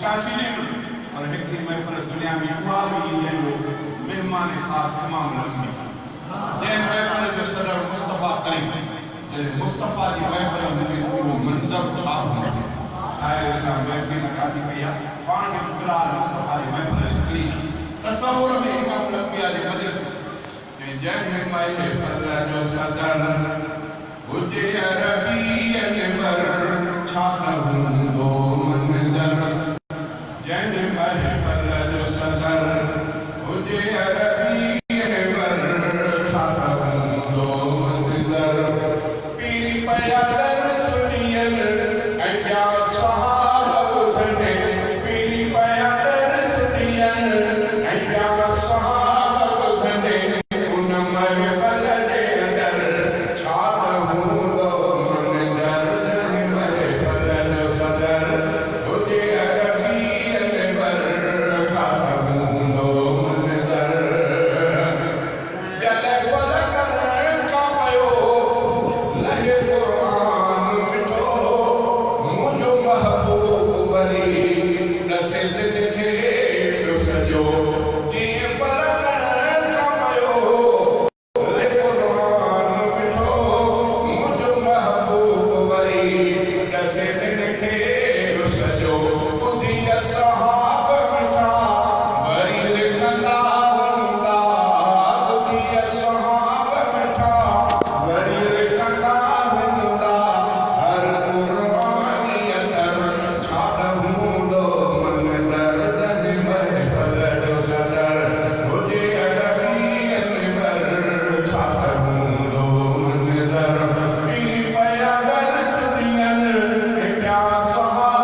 सियासी नहीं और हिकड़ी महफ़िल दुनिया में उहा भी जंहिंजो मेहमान ख़ास इमाम लंबी जंहिं महफ़िल जो सदर मुस्तफ़ा करीम जंहिं मुस्तफ़ा जी महफ़िल में उहो मंज़र छा हूंदो शायर इस्लाम महफ़िल नकासी कई आहे पाण खे फ़िलहाल मुस्तफ़ा जी महफ़िल निकिरी तसव्वुर में इमाम लंबिया जी मजलिस ऐं जंहिं महफ़िल जो सदर हुजे अरबी अनवर छा न हूंदो मंज़र जंहिं महफ़िल जो सदर हुजे अरबी अनवर छा न हूंदो मंज़र पीर पयादर सुनियल ऐं ॿिया सहाब ॿुधनि पीर पयादर सुनियल ऐं ॿिया सहाब ॿुधनि उन महफ़िल जे अंदर छा न हूंदो मंज़र जंहिं महफ़िल जो सदर हुजे अरबी अनवर छा न हूंदो मंज़र जॾहिं फल करण खां पियो लहे क़ुर्आन मिठो मुंहिंजो महबूब वरी ॾसे दिलि खे पियो सॼो जीअं फल करण खां पियो लहे क़ुर्आन मिठो मुंहिंजो महबूब वरी ॾसे दिलि खे पियो सॼो ॿुधी असहाब मिठा वरी लिखंदा हूंदा ॿुधी असहाब मिठा वरी लिखंदा हूंदा हर क़ुर्आनी अदर छा न हूंदो मंज़र जंहिं महफ़िल जो सदर हुजे अरबी अनवर छा न हूंदो मंज़र पीर पयादर सुनियल ऐं ॿिया सहाब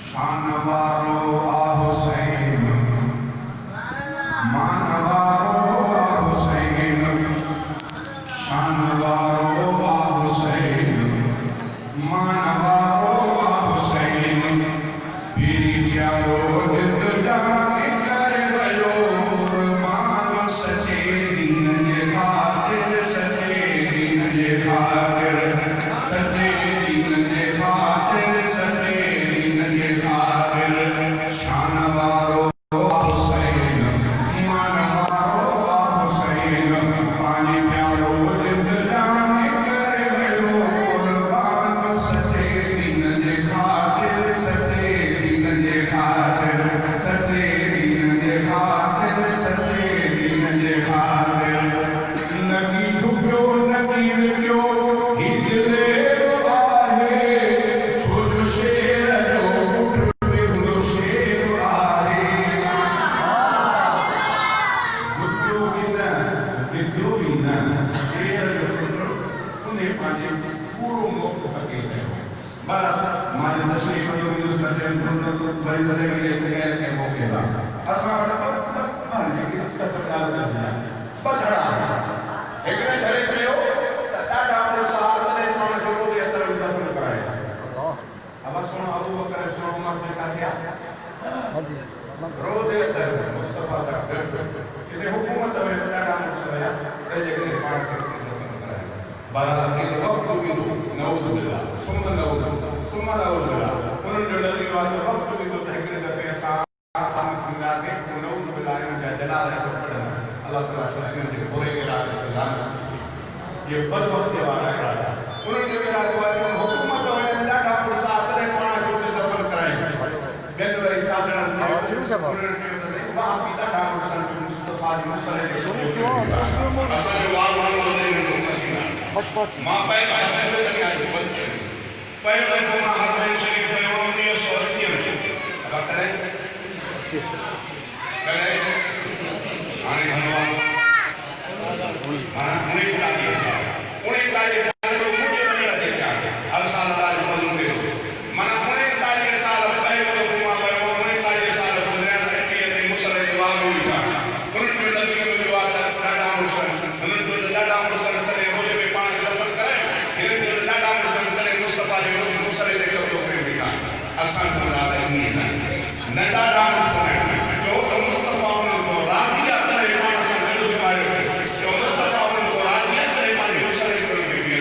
शानवारो आ हुसैन, मानवारो आ हुसैन, शानवारो आ हुसैन, मानवारो आ हुसैन, पीरी प्यारो दिल जाने कर गयो कुर्बान सचे दीन ये खातिर, सचे दीन ये खातिर, सचे दीन ये खातिर, सचे दीन ये खातिर, शानवारो आ हुसैन, मानवारो आ हुसैन, पानी प्यारो दिल जाने कर गयो कुर्बान सचे दीन ये खातिर, सचे दीन ये खातिर, सचे दीन ये खातिर, सचे दीन ये खातिर, नकी झुकियो नकी विकियो ही दिले आहे, छो शेर जो उठो शेर आहे, झुकियो भी न विकियो भी न, शेर जो उन्हें पांजे पूरो मुक्त सके कयो। पर माने तशरीफ जो यूज़ करते हैं बड़ी तरह के मौके दा असा माने कि कसरत करना बदरा एकरे घरे कयो टाटा प्रसाद ने पण को के अंदर दफन कराए। अब सुनो अबू बकर सुनो उमर ने कहा क्या रोज अंदर मुस्तफा तक कि हुकूमत में टाटा प्रसाद रजे के पार के दफन कराए। बारात के वक्त भी नऊज बिल्लाह सुम्मा नऊज सुम्मा नऊज बिल्लाह उन्होंने जो नजर वाले वक्त भी तो तहकीर दफे साथ खुदा के नऊज बिल्लाह ने जनाजा को पढ़ा अल्लाह ताला से ने पूरे के राज जान ये बद वक्त के वाला है। उन्होंने जो राज वाले हुकूमत में टाटा प्रसाद ने पाना को दफन कराए बेन वाली साधना उन्होंने वहां की टाटा प्रसाद मुस्तफा जी मुसल्ले असल वाल मां पहले पहले फरमा हरमैन शरीफ में 1980 में अब करें आने हमारा उन्हें ताली साल को मुझे नहीं आते क्या हर साल राज बदल दे मना उन्हें ताली साल पहले फरमा उन्हें ताली साल दुनिया के मुसल्ले दुआ हुई था उन्होंने नसीब में दुआ टाटा मुसल उन्होंने टाटा मुसल करे मुझे भी पांच दफन करे फिर टाटा मुसल करे मुस्तफा जी मुसल्ले से करो पे बिका आसान समझाता ही नहीं है न टाटा मुसल जो तो मुस्तफा को राजी करे पांच से दिल सुनाए जो मुस्तफा को राजी करे पांच मुसल्ले को भी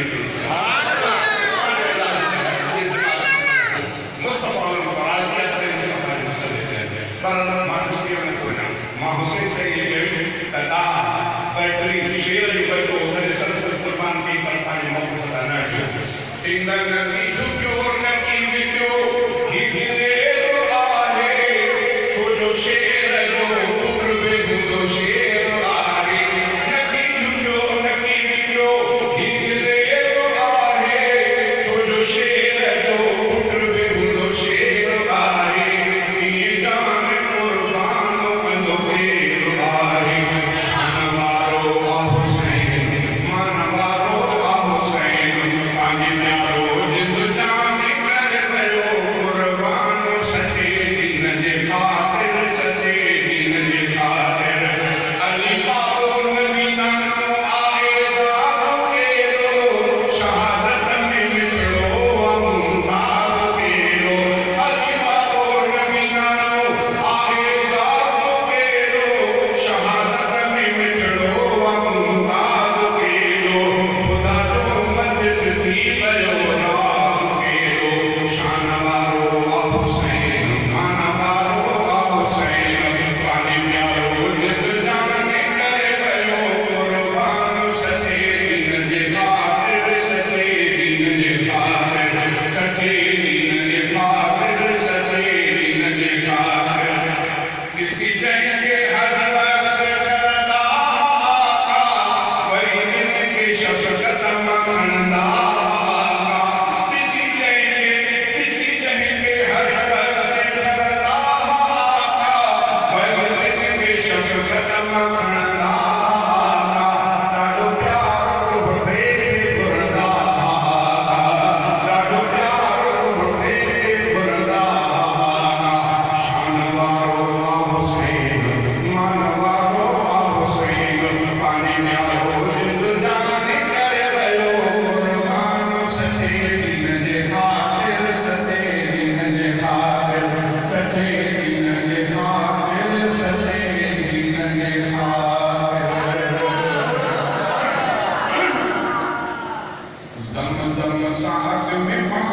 मुस्तफा को राजी करे पांच मुसल्ले पर मानुषियों ने कोना मां हुसैन से ये गई तला बेहतरीन शेर भी बैठो मेरे सर कुर्बान की पर पानी मौत का ना इन नकी झुकियो नकी विकियो ही गिरे आहे छो जो शेर जो उठवे जो शेर आहे नकी झुकियो नकी विकियो ही गिरे आहे छो जो शेर जो उठवे जो शेर आहे ये जान कुर्बान कंदो के आहे शानवारो आ हुसैन मानवारो आ हुसैन पानी प्यारो जिंद जान साथ में